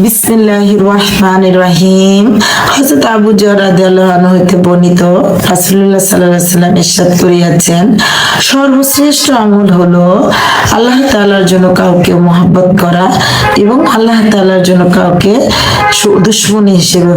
বিসমিল্লাহির রহমানির রহিম। হযরত আবু যর রাদিয়াল্লাহু আনহু হতে বর্ণিত, রাসূলুল্লাহ সাল্লাল্লাহু আলাইহি ওয়াসাল্লাম ইরশাদ করিয়াছেন, সর্বশ্রেষ্ঠ আমল হলো আল্লাহ তাআলার জন্য কাউকে মহব্বত করা এবং আল্লাহ তাআলার জন্য কাউকে দুশমনী হিসেবে।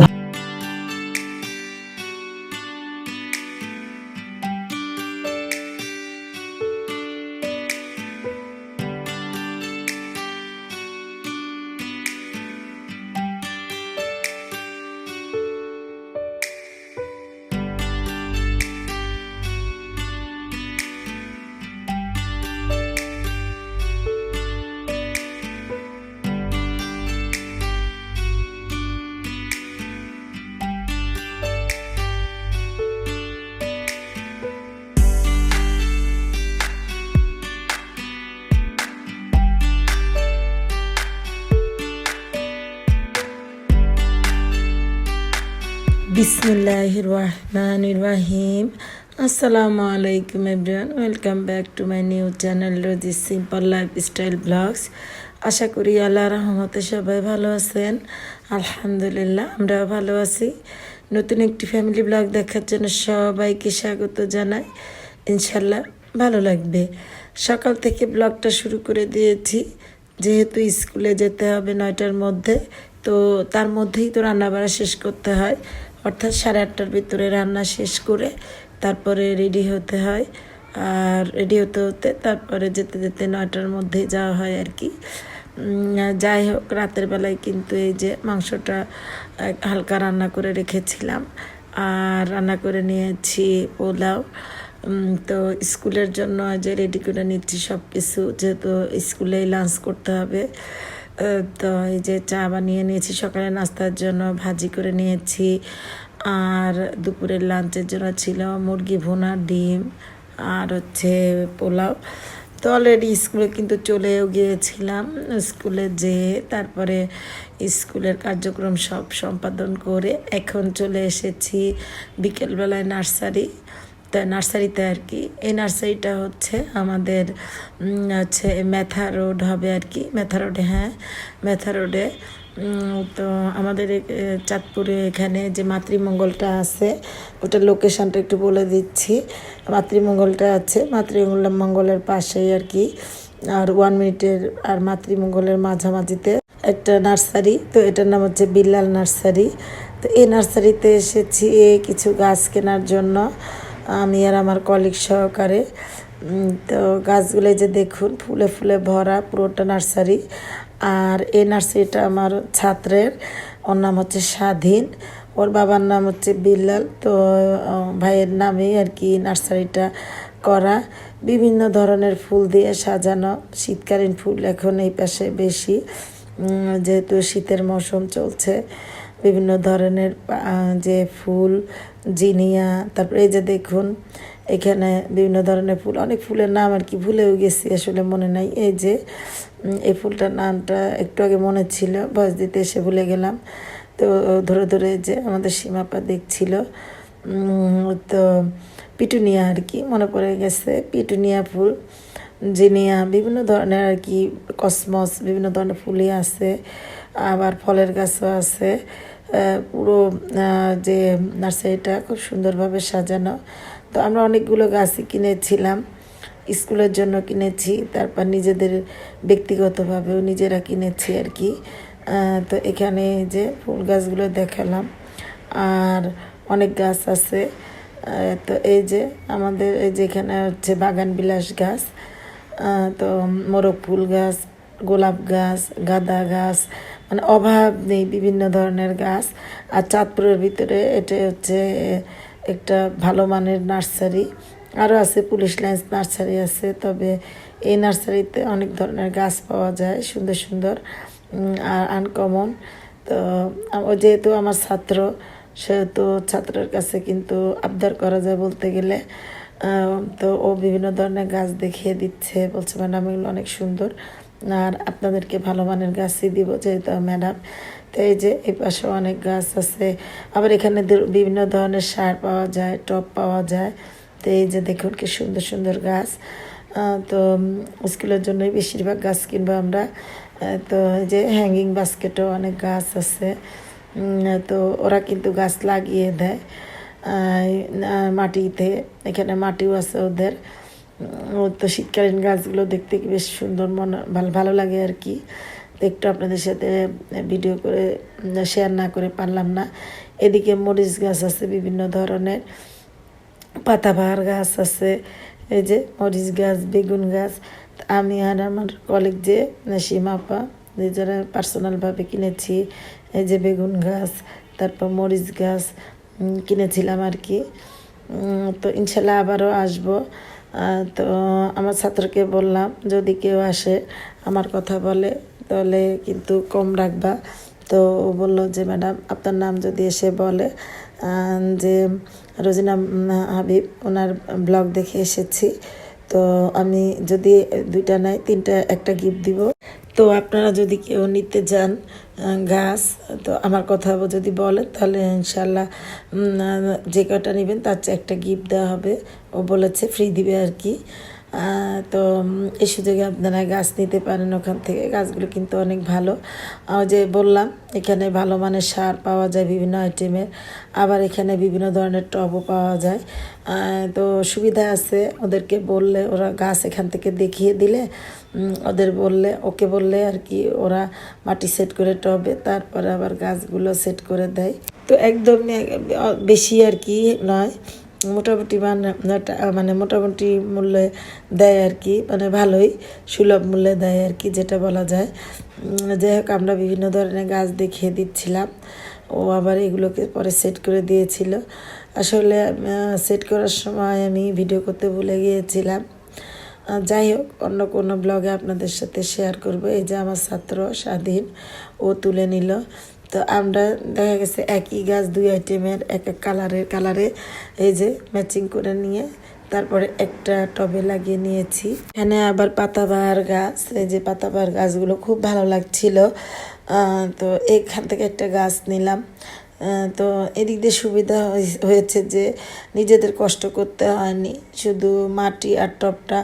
বিসমিল্লাহির রহমানির রহিম। আসসালামু আলাইকুম everyone, welcome back to my new channel Rosy simple lifestyle vlogs. আশা করি আল্লাহর রহমতে সবাই ভালো আছেন। আলহামদুলিল্লাহ, আমরাও ভালো আছি। নতুন একটি ফ্যামিলি ব্লগ দেখার জন্য সবাইকে স্বাগত জানাই। ইনশাল্লাহ ভালো লাগবে। সকাল থেকে ব্লগটা শুরু করে দিয়েছি, যেহেতু স্কুলে যেতে হবে 9টার মধ্যে, তো তার মধ্যেই তো রান্নাবাড়া শেষ করতে হয়, অর্থাৎ 8:30টার ভিতরে রান্না শেষ করে তারপরে রেডি হতে হয়। আর রেডি হতে হতে তারপরে যেতে যেতে 9টার মধ্যেই যাওয়া হয় আর কি। যাই হোক, রাতের বেলায় কিন্তু এই যে মাংসটা হালকা রান্না করে রেখেছিলাম, আর রান্না করে নিয়েছি পোলাও। তো স্কুলের জন্য যে রেডি করে নিচ্ছি সব কিছু, যেহেতু স্কুলেই লাঞ্চ করতে হবে। তো এই যে চা বানিয়ে নিয়েছি সকালে নাস্তার জন্য, ভাজি করে নিয়েছি, আর দুপুরের লাঞ্চের জন্য ছিল মুরগি ভুনা, ডিম আর হচ্ছে পোলাও। তো অলরেডি স্কুলে কিন্তু চলেও গিয়েছিলাম। স্কুলে যেয়ে তারপরে স্কুলের কার্যক্রম সব সম্পাদন করে এখন চলে এসেছি বিকেলবেলায় নার্সারি। তা নার্সারিতে আর কি, এই নার্সারিটা হচ্ছে আমাদের হচ্ছে মেথা রোড হবে আর কি, মেথা রোডে, হ্যাঁ মেথা রোডে। তো আমাদের চাঁদপুরে এখানে যে মাতৃমঙ্গলটা আছে, ওটার লোকেশানটা একটু বলে দিচ্ছি। মাতৃমঙ্গলটা আছে মাতৃমঙ্গলের পাশেই আর কি, আর 1 মিনিটের আর মাতৃমঙ্গলের মাঝামাঝিতে একটা নার্সারি। তো এটার নাম হচ্ছে বিল্লাল নার্সারি। তো এই নার্সারিতে এসেছি কিছু গাছ কেনার জন্য, আমি আর আমার কলিগ সহকারে। তো গাছগুলো যে দেখুন ফুলে ফুলে ভরা পুরোটা নার্সারি। আর এই নার্সারিটা আমার ছাত্রের, ওর নাম হচ্ছে স্বাধীন, ওর বাবার নাম হচ্ছে বিল্লাল। তো ভাইয়ের নামেই আর কি নার্সারিটা করা। বিভিন্ন ধরনের ফুল দিয়ে সাজানো, শীতকালীন ফুল এখন এই পাশে বেশি, যেহেতু শীতের মৌসুম চলছে। বিভিন্ন ধরনের যে ফুল, জিনিয়া, তারপরে এই যে দেখুন এখানে বিভিন্ন ধরনের ফুল, অনেক ফুলের নাম আর কি ভুলেও গেছি, আসলে মনে নাই। এই যে এই ফুলটার নামটা একটু আগে মনে ছিল, ভয়েস দিতে এসে ভুলে গেলাম। তো ধরে ধরে যে আমাদের সীমাপা দেখছিল, তো পিটুনিয়া আর কি মনে পড়ে গেছে, পিটুনিয়া ফুল, জিনিয়া, বিভিন্ন ধরনের আর কি, কসমস, বিভিন্ন ধরনের ফুলই আছে, আবার ফলের গাছও আছে। পুরো যে নার্সারিটা খুব সুন্দরভাবে সাজানো। তো আমরা অনেকগুলো গাছই কিনেছিলাম, স্কুলের জন্য কিনেছি, তারপর নিজেদের ব্যক্তিগতভাবেও নিজেরা কিনেছি আর কি। তো এখানে যে ফুল গাছগুলো দেখালাম, আর অনেক গাছ আছে। তো এই যে আমাদের এই যে এখানে হচ্ছে বাগান বিলাস গাছ, তো মোরগ ফুল গাছ, গোলাপ গাছ, গাঁদা গাছ, মানে অভাব নেই, বিভিন্ন ধরনের গাছ। আর চাঁদপুরের ভিতরে এটা হচ্ছে একটা ভালো মানের নার্সারি। আরও আছে পুলিশ লাইন্স নার্সারি আছে, তবে এই নার্সারিতে অনেক ধরনের গাছ পাওয়া যায়, সুন্দর সুন্দর আর আনকমন। তো যেহেতু আমার ছাত্র, সেহেতু ছাত্রের কাছে কিন্তু আবদার করা যায় বলতে গেলে। তো ও বিভিন্ন ধরনের গাছ দেখিয়ে দিচ্ছে, বলছে ম্যাডাম এগুলো অনেক সুন্দর, আর আপনাদেরকে ভালো মানের গাছই দিব যেহেতু ম্যাডাম। তো এই যে এই পাশে অনেক গাছ আছে, আবার এখানে বিভিন্ন ধরনের সার পাওয়া যায়, টব পাওয়া যায়। তো এই যে দেখুন কি সুন্দর সুন্দর গাছ। তো স্কুলের জন্যই বেশিরভাগ গাছ কিনবো আমরা। তো এই যে হ্যাঙ্গিং বাস্কেটও অনেক গাছ আছে। তো ওরা কিন্তু গাছ লাগিয়ে দেয় মাটিতে, এখানে মাটিও আছে ওদের। তো শীতকালীন গাছগুলো দেখতে কি বেশ সুন্দর, ভালো ভালো লাগে আর কি। তো একটু আপনাদের সাথে ভিডিও করে শেয়ার না করে পারলাম না। এদিকে মরিচ গাছ আছে বিভিন্ন ধরনের, পাতাবাহার গাছ আছে, এই যে মরিচ গাছ, বেগুন গাছ। আমি আর আমার কলিগ যে সীমাপা, যে যারা পার্সোনালভাবে কিনেছি, এই যে বেগুন গাছ, তারপর মরিচ গাছ কিনেছিলাম আর কি। তো ইনশাল্লাহ আবারও আসবো। তো আমার ছাত্রকে বললাম যদি কেউ আসে আমার কথা বলে তাহলে কিন্তু কম রাখবা। তো ও বললো যে ম্যাডাম আপনার নাম যদি এসে বলে যে রোজিনা হাবিব, ওনার ব্লগ দেখে এসেছি, তো আমি যদি 2টা নাই 3টা একটা গিফট দিব। তো আপনারা যদি কেউ নিতে যান গাছ, তো আমার কথা যদি বলেন তাহলে ইনশাল্লাহ যে কটা নেবেন তার চেয়ে একটা গিফট দেওয়া হবে। ও বলেছে ফ্রি দিবে আর কি। তো এই সুযোগে আপনারা গাছ নিতে পারেন ওখান থেকে। গাছগুলো কিন্তু অনেক ভালো। যে বললাম এখানে ভালো মানের সার পাওয়া যায় বিভিন্ন আইটেমের, আবার এখানে বিভিন্ন ধরনের টবও পাওয়া যায়। তো সুবিধা আছে, ওদেরকে বললে ওরা গাছ এখান থেকে দেখিয়ে দিলে, ওকে বললে আর কি ওরা মাটি সেট করে টবে, তারপরে আবার গাছগুলো সেট করে দেয়। তো একদমই বেশি আর কি নয়, মোটামুটি মানে মোটামুটি মূল্যে দেয় আর কি, মানে ভালোই সুলভ মূল্যে দেয় আর কি, যেটা বলা যায়। যাই হোক আমরা বিভিন্ন ধরনের গাছ দেখিয়ে দিচ্ছিলাম, ও আবার এগুলোকে পরে সেট করে দিয়েছিল। আসলে সেট করার সময় আমি ভিডিও করতে ভুলে গিয়েছিলাম। যাই হোক অন্য কোনো ব্লগে আপনাদের সাথে শেয়ার করব। এই যে আমার ছাত্র স্বাধীন, ও তুলে নিল। তো আমরা দেখা গেছে একই গাছ 2 আইটেমের এক এক কালারে এই যে ম্যাচিং করে নিয়ে তারপরে একটা টবে লাগিয়ে নিয়েছি। এখানে আবার পাতাবাহার গাছ, এই যে পাতাবাহার গাছগুলো খুব ভালো লাগছিল। তো এখান থেকে একটা গাছ নিলাম। তো এদিক দিয়ে সুবিধা হয়েছে যে নিজেদের কষ্ট করতে হয়নি, শুধু মাটি আর টবটা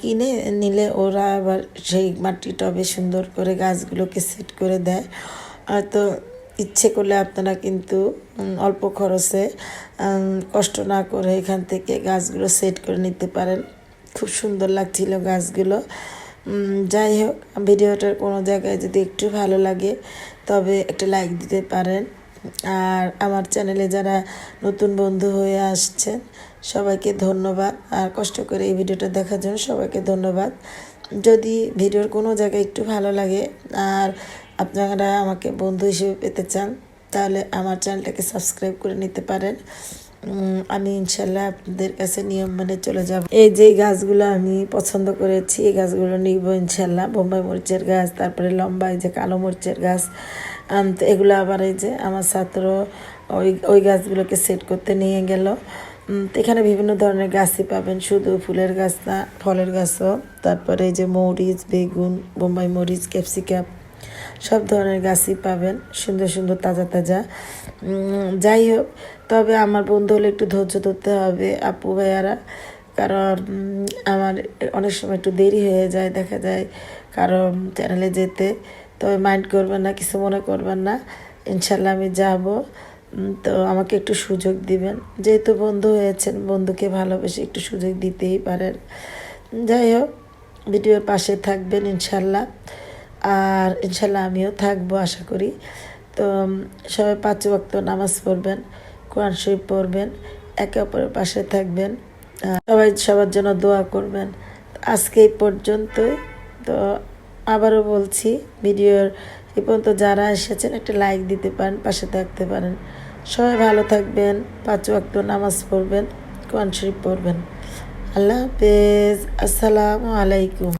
কিনে নিলে ওরা আবার সেই মাটি টবে সুন্দর করে গাছগুলোকে সেট করে দেয়। তো ইচ্ছে করলে আপনারা কিন্তু অল্প খরচে কষ্ট না করে এখান থেকে গাছগুলো সেট করে নিতে পারেন। খুব সুন্দর লাগছিল গাছগুলো। যাই হোক ভিডিওটার কোনো জায়গায় যদি একটু ভালো লাগে তবে একটা লাইক দিতে পারেন। আর আমার চ্যানেলে যারা নতুন বন্ধু হয়ে আসছেন সবাইকে ধন্যবাদ, আর কষ্ট করে এই ভিডিওটা দেখার জন্য সবাইকে ধন্যবাদ। যদি ভিডিওর কোনো জায়গায় একটু ভালো লাগে আর আপনারা আমাকে বন্ধু হিসেবে পেতে চান তাহলে আমার চ্যানেলটাকে সাবস্ক্রাইব করে নিতে পারেন। আমি ইনশাল্লাহ আপনাদের কাছে নিয়ম মেনে চলে যাব। এই যে গাছগুলো আমি পছন্দ করেছি, এই গাছগুলো নিব ইনশাল্লাহ। বোম্বাই মরিচের গাছ, তারপরে লম্বা এই যে কালো মরিচের গাছ। তো এগুলো আবার এই যে আমার ছাত্র ওই গাছগুলোকে সেট করতে নিয়ে গেল। তো এখানে বিভিন্ন ধরনের গাছই পাবেন, শুধু ফুলের গাছ না ফলের গাছও। তারপরে এই যে মরিচ, বেগুন, বোম্বাই মরিচ, ক্যাপসিকাম সব ধরনের গাছই পাবেন, সুন্দর সুন্দর তাজা তাজা। যাই হোক তবে আমার বন্ধু হলে একটু ধৈর্য ধরতে হবে আপু ভাইয়ারা, কারণ আমার অনেক সময় একটু দেরি হয়ে যায়, দেখা যায় কারণ চ্যানেলে যেতে। তবে মাইন্ড করবেন না, কিছু মনে করবেন না, ইনশাল্লাহ আমি যাব। তো আমাকে একটু সুযোগ দিবেন, যেহেতু বন্ধু হয়েছেন বন্ধুকে ভালোবেসে একটু সুযোগ দিতেই পারেন। যাই হোক ভিডিওর পাশে থাকবেন ইনশাল্লাহ, আর ইনশাল্লাহ আমিও থাকবো আশা করি। তো সবাই 5 ওয়াক্ত নামাজ পড়বেন, কোরআন শরীফ পড়বেন, একে অপরের পাশে থাকবেন, সবাই সবার জন্য দোয়া করবেন। আজকে এই পর্যন্তই। তো আবারও বলছি ভিডিওর এই পর্যন্ত যারা এসেছেন একটা লাইক দিতে পারেন, পাশে থাকতে পারেন। সবাই ভালো থাকবেন, 5 ওয়াক্ত নামাজ পড়বেন, কোরআন শরীফ পড়বেন। আল্লাহ হাফেজ, আসসালামু আলাইকুম।